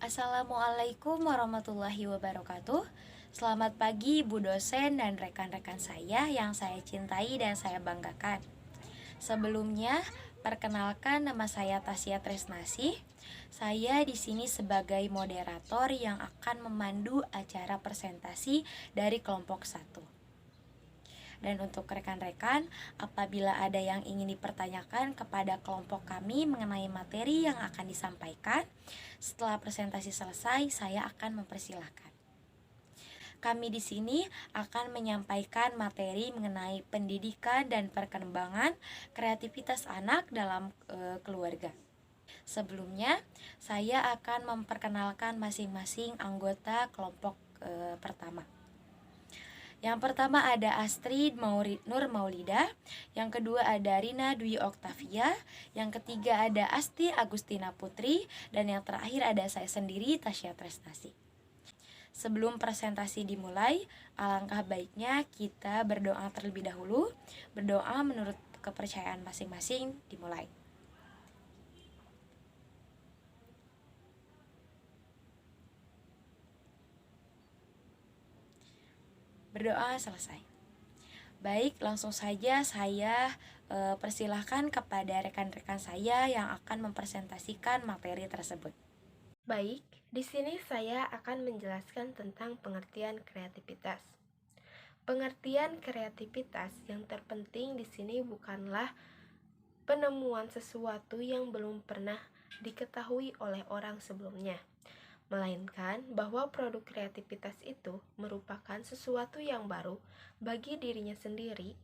Assalamualaikum warahmatullahi wabarakatuh. Selamat pagi Bu dosen dan rekan-rekan saya yang saya cintai dan saya banggakan. Sebelumnya, perkenalkan nama saya Tasya Tresnasih. Saya di sini sebagai moderator yang akan memandu acara presentasi dari kelompok 1. Dan untuk rekan-rekan, apabila ada yang ingin dipertanyakan kepada kelompok kami mengenai materi yang akan disampaikan, setelah presentasi selesai, saya akan mempersilahkan. Kami di sini akan menyampaikan materi mengenai pendidikan dan perkembangan kreativitas anak dalam keluarga. Sebelumnya, saya akan memperkenalkan masing-masing anggota kelompok pertama. Yang pertama ada Astrid Nur Maulida, yang kedua ada Rina Dwi Oktavia, yang ketiga ada Asti Agustina Putri, dan yang terakhir ada saya sendiri, Tasya Tresnasih. Sebelum presentasi dimulai, alangkah baiknya kita berdoa terlebih dahulu. Berdoa menurut kepercayaan masing-masing dimulai. Berdoa selesai. Baik, langsung saja saya persilahkan kepada rekan-rekan saya yang akan mempresentasikan materi tersebut. Baik, di sini saya akan menjelaskan tentang pengertian kreativitas. Pengertian kreativitas yang terpenting di sini bukanlah penemuan sesuatu yang belum pernah diketahui oleh orang sebelumnya, melainkan bahwa produk kreativitas itu merupakan sesuatu yang baru bagi dirinya sendiri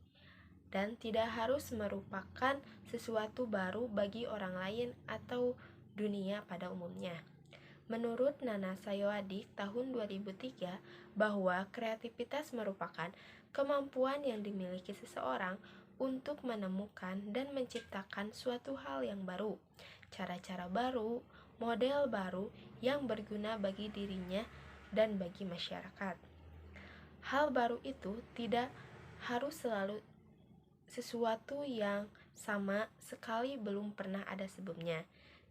dan tidak harus merupakan sesuatu baru bagi orang lain atau dunia pada umumnya. Menurut Nana Sayawadi tahun 2003, bahwa kreativitas merupakan kemampuan yang dimiliki seseorang untuk menemukan dan menciptakan suatu hal yang baru, cara-cara baru, model baru yang berguna bagi dirinya dan bagi masyarakat. Hal baru itu tidak harus selalu sesuatu yang sama sekali belum pernah ada sebelumnya,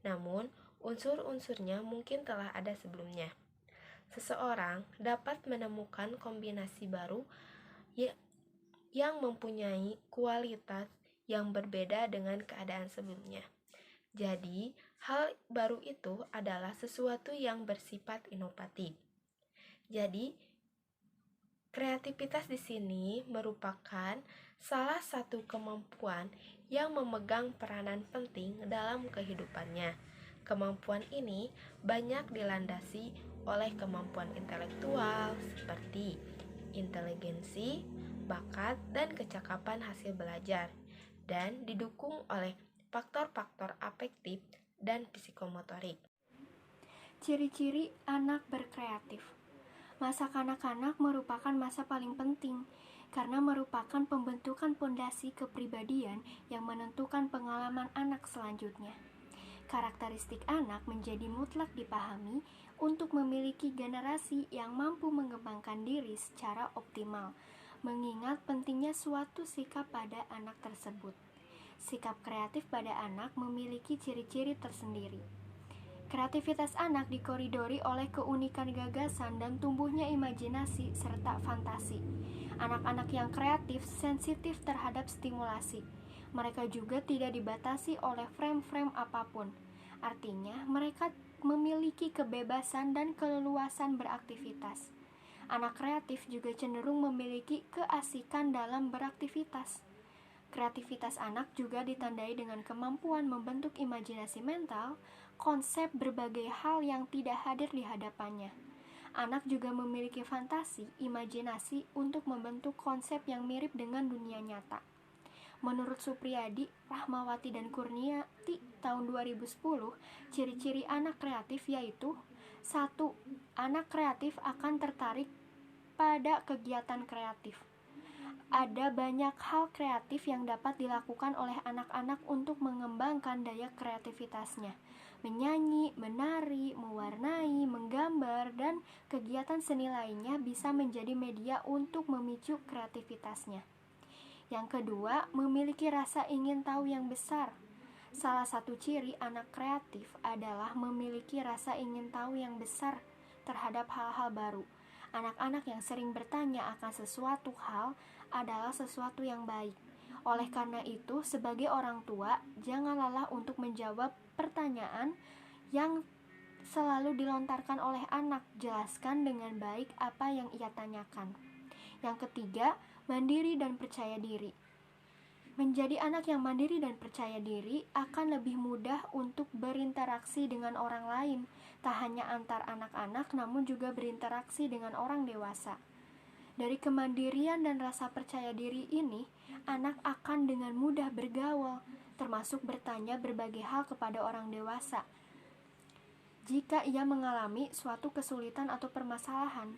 namun unsur-unsurnya mungkin telah ada sebelumnya. Seseorang dapat menemukan kombinasi baru yang mempunyai kualitas yang berbeda dengan keadaan sebelumnya. Jadi, hal baru itu adalah sesuatu yang bersifat inovatif. Jadi, kreativitas di sini merupakan salah satu kemampuan yang memegang peranan penting dalam kehidupannya. Kemampuan ini banyak dilandasi oleh kemampuan intelektual seperti inteligensi, bakat, dan kecakapan hasil belajar, dan didukung oleh faktor-faktor afektif dan psikomotorik. Ciri-ciri anak berkreatif. Masa kanak-kanak merupakan masa paling penting karena merupakan pembentukan pondasi kepribadian yang menentukan pengalaman anak selanjutnya. Karakteristik anak menjadi mutlak dipahami untuk memiliki generasi yang mampu mengembangkan diri secara optimal, mengingat pentingnya suatu sikap pada anak tersebut. Sikap kreatif pada anak memiliki ciri-ciri tersendiri. Kreativitas anak dikoridori oleh keunikan gagasan dan tumbuhnya imajinasi serta fantasi. Anak-anak yang kreatif sensitif terhadap stimulasi. Mereka juga tidak dibatasi oleh frame-frame apapun. Artinya, mereka memiliki kebebasan dan keleluasan beraktivitas. Anak kreatif juga cenderung memiliki keasikan dalam beraktivitas. Kreativitas anak juga ditandai dengan kemampuan membentuk imajinasi mental, konsep berbagai hal yang tidak hadir di hadapannya. Anak juga memiliki fantasi, imajinasi untuk membentuk konsep yang mirip dengan dunia nyata. Menurut Supriyadi, Rahmawati, dan Kurniati tahun 2010, ciri-ciri anak kreatif yaitu 1. Anak kreatif akan tertarik pada kegiatan kreatif. Ada banyak hal kreatif yang dapat dilakukan oleh anak-anak untuk mengembangkan daya kreativitasnya. Menyanyi, menari, mewarnai, menggambar, dan kegiatan seni lainnya bisa menjadi media untuk memicu kreativitasnya. Yang kedua, memiliki rasa ingin tahu yang besar. Salah satu ciri anak kreatif adalah memiliki rasa ingin tahu yang besar terhadap hal-hal baru. Anak-anak yang sering bertanya akan sesuatu hal adalah sesuatu yang baik. Oleh karena itu, sebagai orang tua, jangan lelah untuk menjawab pertanyaan yang selalu dilontarkan oleh anak. Jelaskan dengan baik apa yang ia tanyakan. Yang ketiga, mandiri dan percaya diri. Menjadi anak yang mandiri dan percaya diri akan lebih mudah untuk berinteraksi dengan orang lain, tak hanya antar anak-anak namun juga berinteraksi dengan orang dewasa. Dari kemandirian dan rasa percaya diri ini, anak akan dengan mudah bergaul, termasuk bertanya berbagai hal kepada orang dewasa. Jika ia mengalami suatu kesulitan atau permasalahan,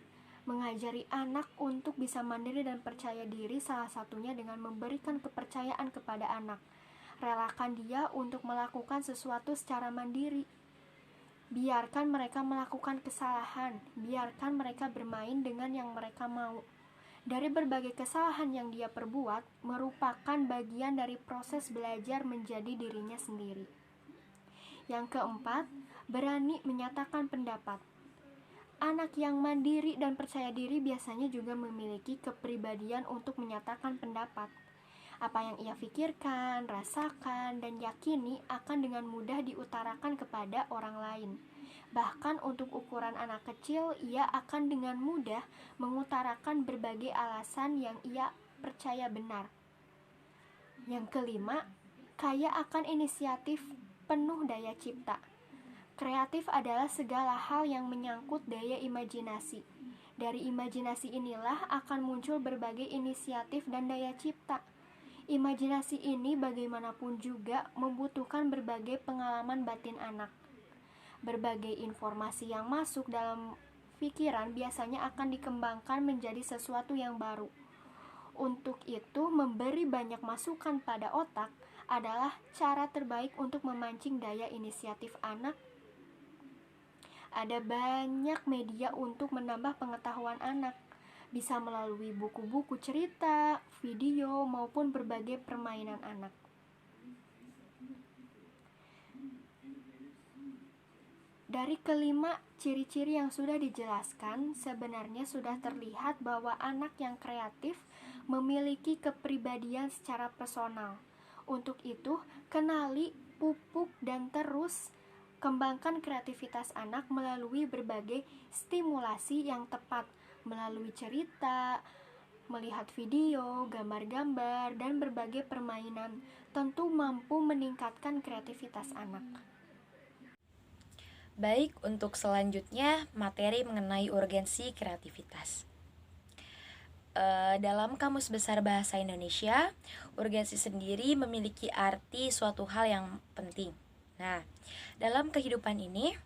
mengajari anak untuk bisa mandiri dan percaya diri salah satunya dengan memberikan kepercayaan kepada anak. Relakan dia untuk melakukan sesuatu secara mandiri. Biarkan mereka melakukan kesalahan, biarkan mereka bermain dengan yang mereka mau. Dari berbagai kesalahan yang dia perbuat, merupakan bagian dari proses belajar menjadi dirinya sendiri. Yang keempat, berani menyatakan pendapat. Anak yang mandiri dan percaya diri biasanya juga memiliki kepribadian untuk menyatakan pendapat. Apa yang ia pikirkan, rasakan, dan yakini akan dengan mudah diutarakan kepada orang lain. Bahkan untuk ukuran anak kecil, ia akan dengan mudah mengutarakan berbagai alasan yang ia percaya benar. Yang kelima, kaya akan inisiatif, penuh daya cipta. Kreatif adalah segala hal yang menyangkut daya imajinasi. Dari imajinasi inilah akan muncul berbagai inisiatif dan daya cipta. Imajinasi ini bagaimanapun juga membutuhkan berbagai pengalaman batin anak. Berbagai informasi yang masuk dalam pikiran biasanya akan dikembangkan menjadi sesuatu yang baru. Untuk itu, memberi banyak masukan pada otak adalah cara terbaik untuk memancing daya inisiatif anak. Ada banyak media untuk menambah pengetahuan anak, bisa melalui buku-buku cerita, video, maupun berbagai permainan anak. Dari kelima ciri-ciri yang sudah dijelaskan, sebenarnya sudah terlihat bahwa anak yang kreatif memiliki kepribadian secara personal. Untuk itu, kenali, pupuk, dan terus kembangkan kreativitas anak melalui berbagai stimulasi yang tepat, melalui cerita, melihat video, gambar-gambar, dan berbagai permainan, tentu mampu meningkatkan kreativitas anak. Baik, untuk selanjutnya materi mengenai urgensi kreativitas. Dalam Kamus Besar Bahasa Indonesia, urgensi sendiri memiliki arti suatu hal yang penting. Nah, dalam kehidupan ini,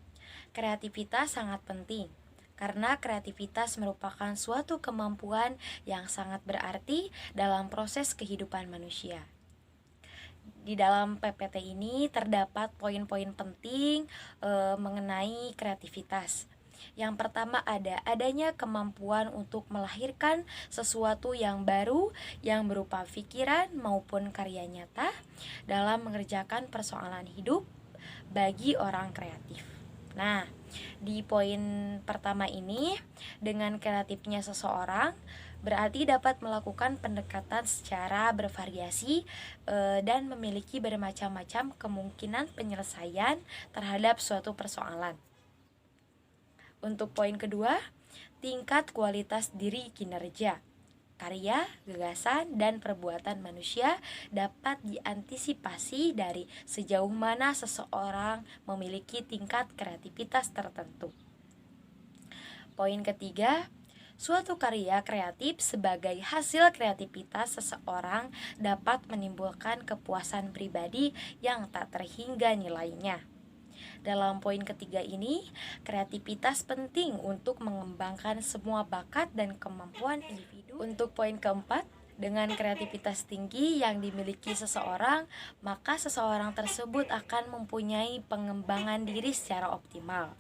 kreativitas sangat penting karena kreativitas merupakan suatu kemampuan yang sangat berarti dalam proses kehidupan manusia. Di dalam PPT ini terdapat poin-poin penting mengenai kreativitas. Yang pertama adanya kemampuan untuk melahirkan sesuatu yang baru yang berupa pikiran maupun karya nyata dalam mengerjakan persoalan hidup bagi orang kreatif. Nah, di poin pertama ini, dengan kreatifnya seseorang berarti dapat melakukan pendekatan secara bervariasi dan memiliki bermacam-macam kemungkinan penyelesaian terhadap suatu persoalan. Untuk poin kedua, tingkat kualitas diri kinerja. Karya, gagasan, dan perbuatan manusia dapat diantisipasi dari sejauh mana seseorang memiliki tingkat kreativitas tertentu. Poin ketiga, suatu karya kreatif sebagai hasil kreativitas seseorang dapat menimbulkan kepuasan pribadi yang tak terhingga nilainya. Dalam poin ketiga ini, kreativitas penting untuk mengembangkan semua bakat dan kemampuan individu. Untuk poin keempat, dengan kreativitas tinggi yang dimiliki seseorang, maka seseorang tersebut akan mempunyai pengembangan diri secara optimal.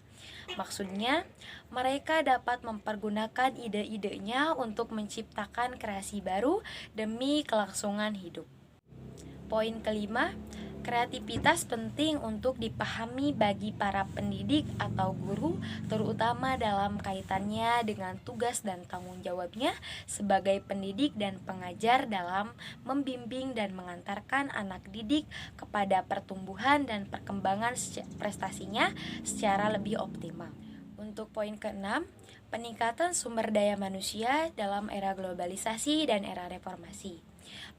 Maksudnya, mereka dapat mempergunakan ide-idenya untuk menciptakan kreasi baru demi kelangsungan hidup. Poin kelima, Kreativitas penting untuk dipahami bagi para pendidik atau guru, terutama dalam kaitannya dengan tugas dan tanggung jawabnya sebagai pendidik dan pengajar dalam membimbing dan mengantarkan anak didik kepada pertumbuhan dan perkembangan prestasinya secara lebih optimal. Untuk poin keenam, peningkatan sumber daya manusia dalam era globalisasi dan era reformasi.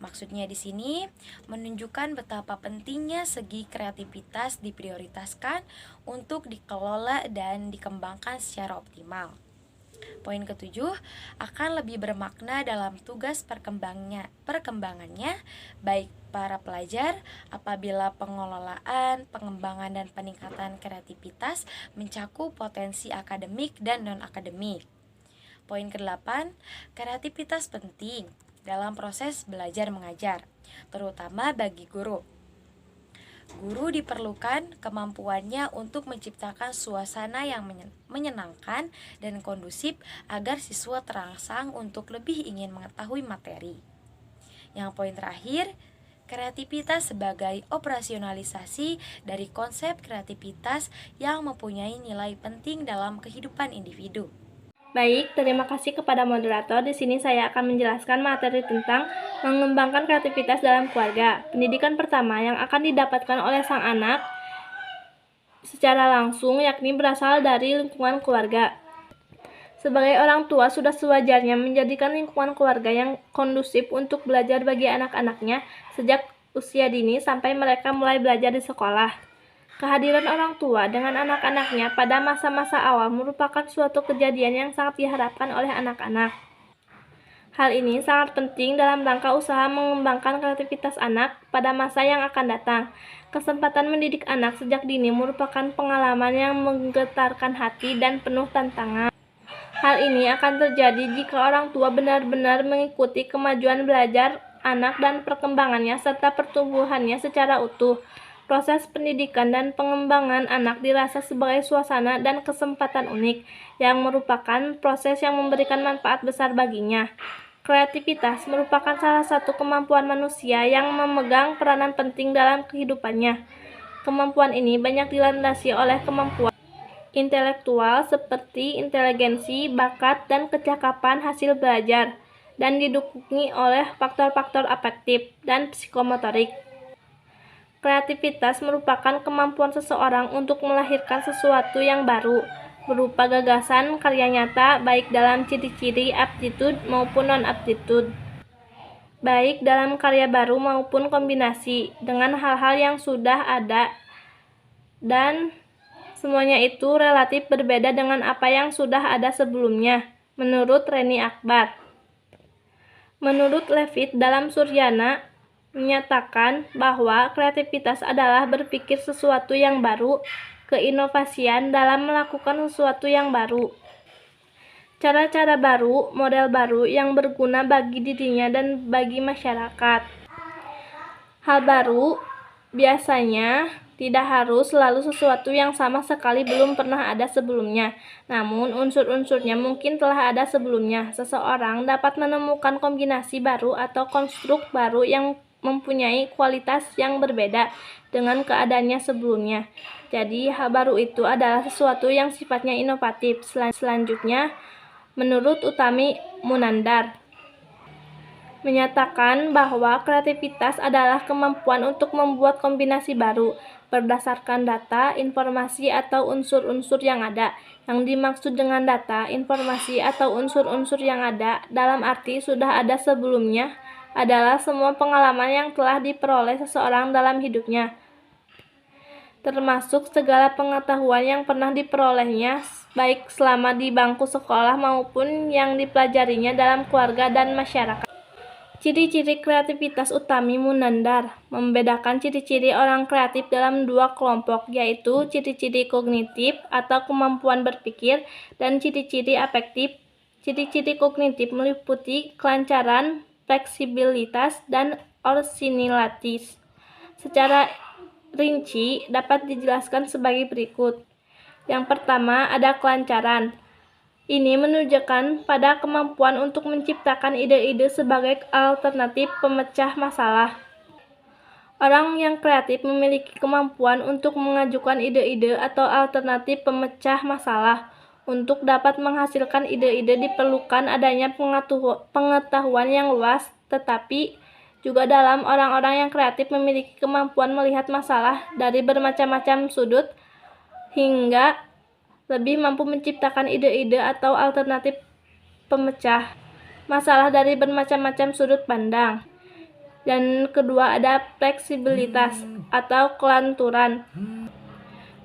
Maksudnya di sini menunjukkan betapa pentingnya segi kreativitas diprioritaskan untuk dikelola dan dikembangkan secara optimal. Poin ketujuh, akan lebih bermakna dalam tugas perkembangannya baik para pelajar apabila pengelolaan, pengembangan dan peningkatan kreativitas mencakup potensi akademik dan non-akademik. Poin ke-8, kreativitas penting dalam proses belajar mengajar, terutama bagi guru. Guru diperlukan kemampuannya untuk menciptakan suasana yang menyenangkan dan kondusif agar siswa terangsang untuk lebih ingin mengetahui materi. Yang poin terakhir, kreativitas sebagai operasionalisasi dari konsep kreativitas yang mempunyai nilai penting dalam kehidupan individu. Baik, terima kasih kepada moderator. Di sini saya akan menjelaskan materi tentang mengembangkan kreativitas dalam keluarga. Pendidikan pertama yang akan didapatkan oleh sang anak secara langsung yakni berasal dari lingkungan keluarga. Sebagai orang tua sudah sewajarnya menjadikan lingkungan keluarga yang kondusif untuk belajar bagi anak-anaknya sejak usia dini sampai mereka mulai belajar di sekolah. Kehadiran orang tua dengan anak-anaknya pada masa-masa awal merupakan suatu kejadian yang sangat diharapkan oleh anak-anak. Hal ini sangat penting dalam rangka usaha mengembangkan kreativitas anak pada masa yang akan datang. Kesempatan mendidik anak sejak dini merupakan pengalaman yang menggetarkan hati dan penuh tantangan. Hal ini akan terjadi jika orang tua benar-benar mengikuti kemajuan belajar anak dan perkembangannya serta pertumbuhannya secara utuh. Proses pendidikan dan pengembangan anak dirasa sebagai suasana dan kesempatan unik yang merupakan proses yang memberikan manfaat besar baginya. Kreativitas merupakan salah satu kemampuan manusia yang memegang peranan penting dalam kehidupannya. Kemampuan ini banyak dilandasi oleh kemampuan intelektual seperti inteligensi, bakat, dan kecakapan hasil belajar, dan didukungi oleh faktor-faktor afektif dan psikomotorik. Kreativitas merupakan kemampuan seseorang untuk melahirkan sesuatu yang baru, berupa gagasan karya nyata baik dalam ciri-ciri aptitude maupun non-aptitude, baik dalam karya baru maupun kombinasi dengan hal-hal yang sudah ada, dan semuanya itu relatif berbeda dengan apa yang sudah ada sebelumnya, menurut Reni Akbar. Menurut Levitt dalam Suryana, menyatakan bahwa kreativitas adalah berpikir sesuatu yang baru, keinovasian dalam melakukan sesuatu yang baru, cara-cara baru, model baru yang berguna bagi dirinya dan bagi masyarakat. Hal baru biasanya tidak harus selalu sesuatu yang sama sekali belum pernah ada sebelumnya, namun unsur-unsurnya mungkin telah ada sebelumnya. Seseorang dapat menemukan kombinasi baru atau konstruk baru yang mempunyai kualitas yang berbeda dengan keadaannya sebelumnya. Jadi, hal baru itu adalah sesuatu yang sifatnya inovatif. Selanjutnya, menurut Utami Munandar, menyatakan bahwa kreativitas adalah kemampuan untuk membuat kombinasi baru berdasarkan data, informasi, atau unsur-unsur yang ada. Yang dimaksud dengan data, informasi, atau unsur-unsur yang ada dalam arti sudah ada sebelumnya adalah semua pengalaman yang telah diperoleh seseorang dalam hidupnya, termasuk segala pengetahuan yang pernah diperolehnya baik selama di bangku sekolah maupun yang dipelajarinya dalam keluarga dan masyarakat. Ciri-ciri kreativitas Utami Munandar membedakan ciri-ciri orang kreatif dalam dua kelompok, yaitu ciri-ciri kognitif atau kemampuan berpikir dan ciri-ciri afektif. Ciri-ciri kognitif meliputi kelancaran, fleksibilitas, dan orisinilitas. Secara rinci dapat dijelaskan sebagai berikut. Yang pertama ada kelancaran. Ini menunjukkan pada kemampuan untuk menciptakan ide-ide sebagai alternatif pemecah masalah. Orang yang kreatif memiliki kemampuan untuk mengajukan ide-ide atau alternatif pemecah masalah. Untuk dapat menghasilkan ide-ide diperlukan adanya pengetahuan yang luas, tetapi juga dalam orang-orang yang kreatif memiliki kemampuan melihat masalah dari bermacam-macam sudut hingga lebih mampu menciptakan ide-ide atau alternatif pemecah masalah dari bermacam-macam sudut pandang. Dan kedua ada fleksibilitas atau kelanturan.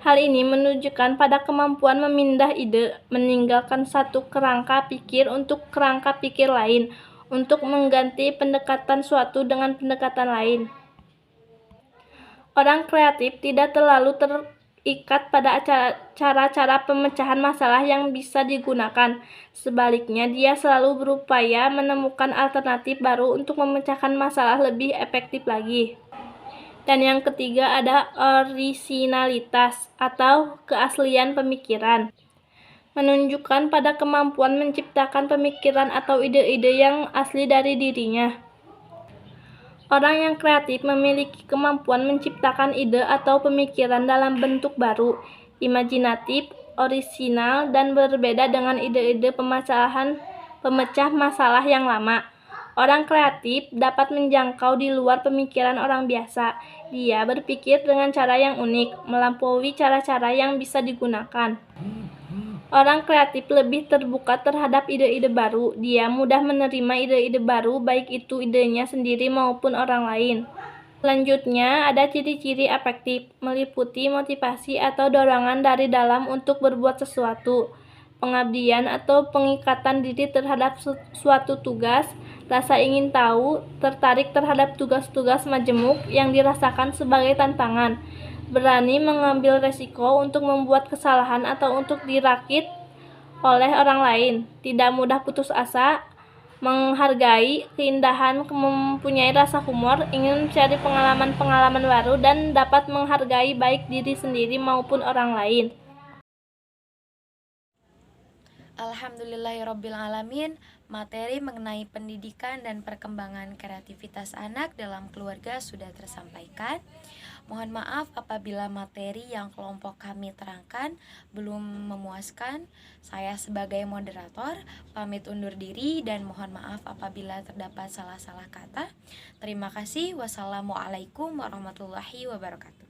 Hal ini menunjukkan pada kemampuan memindah ide, meninggalkan satu kerangka pikir untuk kerangka pikir lain, untuk mengganti pendekatan suatu dengan pendekatan lain. Orang kreatif tidak terlalu terikat pada cara-cara pemecahan masalah yang bisa digunakan. Sebaliknya, dia selalu berupaya menemukan alternatif baru untuk memecahkan masalah lebih efektif lagi. Dan yang ketiga ada orisinalitas atau keaslian pemikiran. Menunjukkan pada kemampuan menciptakan pemikiran atau ide-ide yang asli dari dirinya. Orang yang kreatif memiliki kemampuan menciptakan ide atau pemikiran dalam bentuk baru, imajinatif, orisinal, dan berbeda dengan ide-ide pemecah masalah yang lama. Orang kreatif dapat menjangkau di luar pemikiran orang biasa. Dia berpikir dengan cara yang unik, melampaui cara-cara yang bisa digunakan. Orang kreatif lebih terbuka terhadap ide-ide baru. Dia mudah menerima ide-ide baru, baik itu idenya sendiri maupun orang lain. Selanjutnya, ada ciri-ciri afektif, meliputi motivasi atau dorongan dari dalam untuk berbuat sesuatu, pengabdian atau pengikatan diri terhadap suatu tugas, rasa ingin tahu, tertarik terhadap tugas-tugas majemuk yang dirasakan sebagai tantangan, berani mengambil resiko untuk membuat kesalahan atau untuk dirakit oleh orang lain, tidak mudah putus asa, menghargai keindahan, mempunyai rasa humor, ingin mencari pengalaman-pengalaman baru, dan dapat menghargai baik diri sendiri maupun orang lain. Alhamdulillahirrabbilalamin, materi mengenai pendidikan dan perkembangan kreativitas anak dalam keluarga sudah tersampaikan. Mohon maaf apabila materi yang kelompok kami terangkan belum memuaskan. Saya sebagai moderator pamit undur diri dan mohon maaf apabila terdapat salah-salah kata. Terima kasih. Wassalamualaikum warahmatullahi wabarakatuh.